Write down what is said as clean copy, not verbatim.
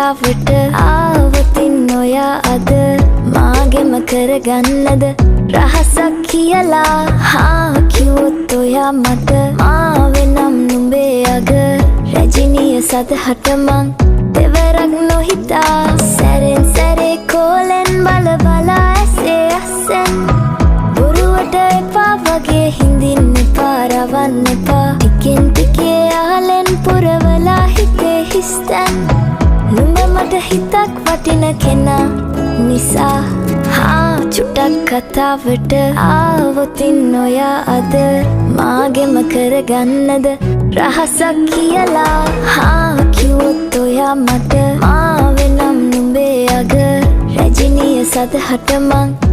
කතාවට ආවතින් ඔයා අද මාගෙම කරගන්නද රහසක් කියලා කිව්වොත් ඔයා මට මාවෙනම් නුඹේ අග රැජිනිය සදහට මං දෙවරක් නොහිතා සැරෙන් සැරේ කෝලෙන් බල බලා ඇසේ අස්සෙන් බොරුවට එපා වගේ හිඳින්න එපා රවන්න එපා ටිකෙන් ටිකේ ආලෙන් පුරවලා හිතේ හිස්තැන් නුඹ මට හිතක් වටින කෙනා නිසා චුට්ටක් කතාවට ආවොතින් ඔයා අද මාගෙම කරගන්නද රහසක් කියලා කිව්වොත් ඔයා මට මාවෙනම් නුඹේ අග රැජිනිය සදහට මං